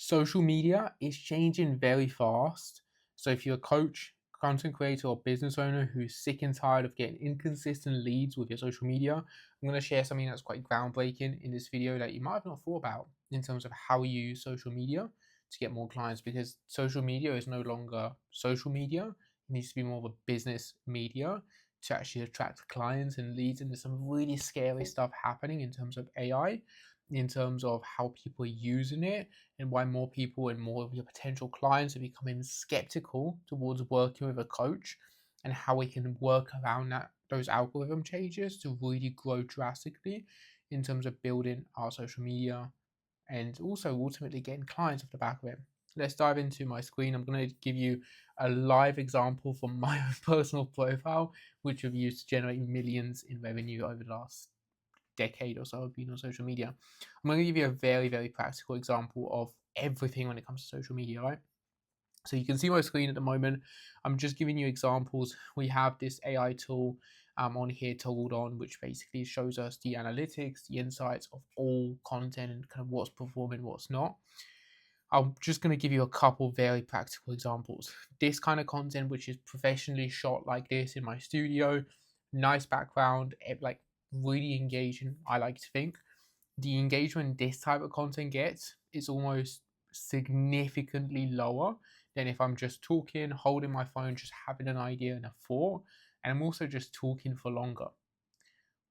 Social media is changing very fast. So if you're a coach, content creator, or business owner who's sick and tired of getting inconsistent leads with your social media, I'm going to share something that's quite groundbreaking in this video that you might have not thought about in terms of how you use social media to get more clients, because social media is no longer social media. It needs to be more of a business media to actually attract clients and leads. And there's some really scary stuff happening in terms of AI, in terms of how people are using it, and why more people and more of your potential clients are becoming skeptical towards working with a coach, and how we can work around those algorithm changes to really grow drastically in terms of building our social media and also ultimately getting clients off the back of it. Let's dive into my screen. I'm going to give you a live example from my own personal profile, which I've used to generate millions in revenue over the last decade or so of being on social media. I'm going to give you a very, very practical example of everything when it comes to social media, right? So you can see my screen at the moment. I'm just giving you examples. We have this AI tool on here toggled on, which basically shows us the analytics, the insights of all content and kind of what's performing, what's not. I'm just going to give you a couple very practical examples. This kind of content, which is professionally shot like this in my studio, nice background, like really engaging, I like to think. The engagement this type of content gets is almost significantly lower than if I'm just talking, holding my phone, just having an idea and a thought, and I'm also just talking for longer.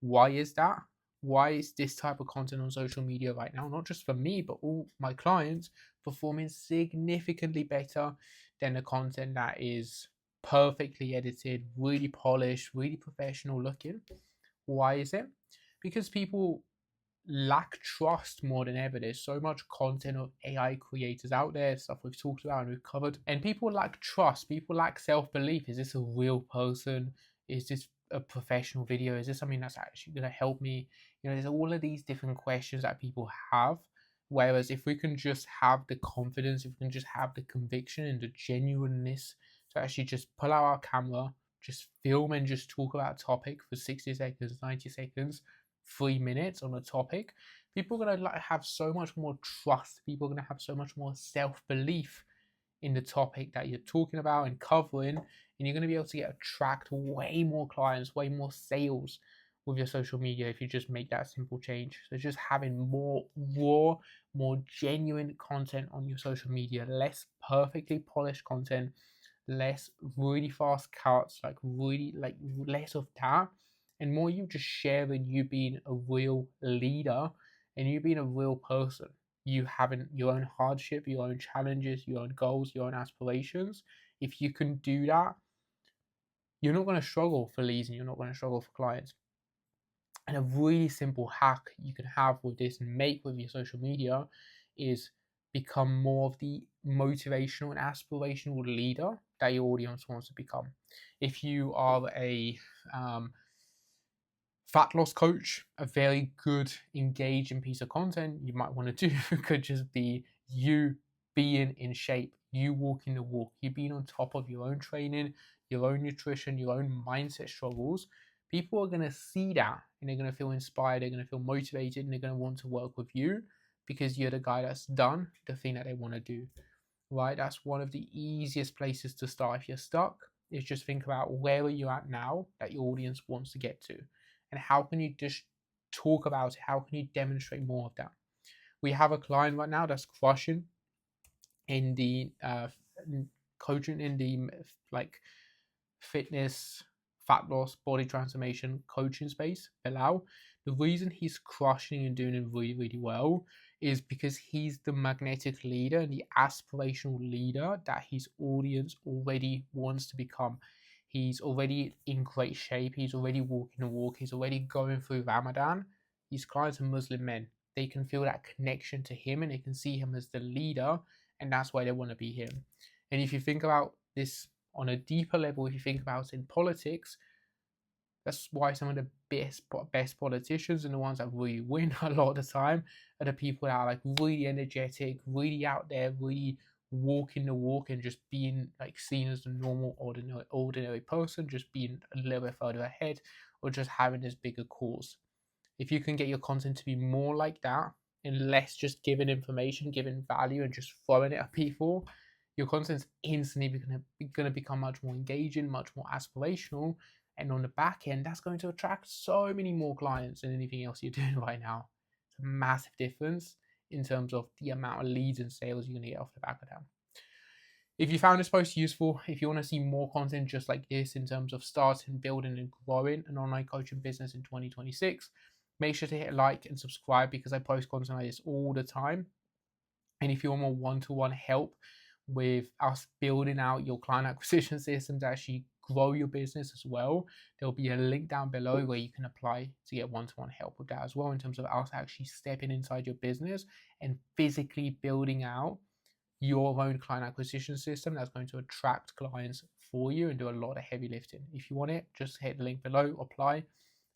Why is that? Why is this type of content on social media right now, not just for me, but all my clients, performing significantly better than the content that is perfectly edited, really polished, really professional looking? Why is it? Because people lack trust more than ever. There's so much content of AI creators out there, stuff we've talked about and we've covered, and people lack trust. People lack self-belief. Is this a real person? Is this a professional video? Is this something that's actually going to help me? There's all of these different questions that people have. Whereas if we can just have the confidence, if we can just have the conviction and the genuineness to actually just pull out our camera, just film and just talk about a topic for 60 seconds, 90 seconds, 3 minutes on a topic, people are going to have so much more trust. People are going to have so much more self-belief in the topic that you're talking about and covering, and you're going to be able to attract way more clients, way more sales with your social media if you just make that simple change. So just having more raw, more genuine content on your social media, less perfectly polished content, less really fast cuts, like really like less of that, and more you just sharing you being a real leader and you being a real person. You having your own hardship, your own challenges, your own goals, your own aspirations. If you can do that, you're not going to struggle for leads and you're not going to struggle for clients. And a really simple hack you can have with this and make with your social media is become more of the motivational and aspirational leader that your audience wants to become. If you are a fat loss coach, a very good, engaging piece of content you might want to do could just be you being in shape, you walking the walk, you being on top of your own training, your own nutrition, your own mindset struggles. People are going to see that and they're going to feel inspired, they're going to feel motivated, and they're going to want to work with you because you're the guy that's done the thing that they want to do, right? That's one of the easiest places to start if you're stuck, is just think about where are you at now that your audience wants to get to, and how can you just talk about it? How can you demonstrate more of that? We have a client right now that's crushing in the coaching in the like fitness, fat loss, body transformation coaching space, Bilal. The reason he's crushing and doing it really, really well is because he's the magnetic leader and the aspirational leader that his audience already wants to become. He's already in great shape. He's already walking the walk. He's already going through Ramadan. His clients are Muslim men. They can feel that connection to him and they can see him as the leader, and that's why they want to be him. And if you think about this on a deeper level, if you think about it in politics, that's why some of the best politicians and the ones that really win a lot of the time are the people that are like really energetic, really out there, really walking the walk and just being like seen as a normal, ordinary person, just being a little bit further ahead or just having this bigger cause. If you can get your content to be more like that, and less just giving information, giving value, and just throwing it at people, your content's instantly going to become much more engaging, much more aspirational. And on the back end, that's going to attract so many more clients than anything else you're doing right now. It's a massive difference in terms of the amount of leads and sales you're going to get off the back of that. If you found this post useful, if you want to see more content just like this in terms of starting, building, and growing an online coaching business in 2026, make sure to hit like and subscribe because I post content like this all the time. And if you want more one-to-one help with us building out your client acquisition system to actually grow your business as well, there'll be a link down below where you can apply to get one-to-one help with that as well, in terms of us actually stepping inside your business and physically building out your own client acquisition system that's going to attract clients for you and do a lot of heavy lifting. If you want it, just hit the link below, apply,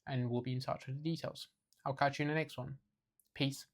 and we'll be in touch with the details. I'll catch you in the next one. Peace.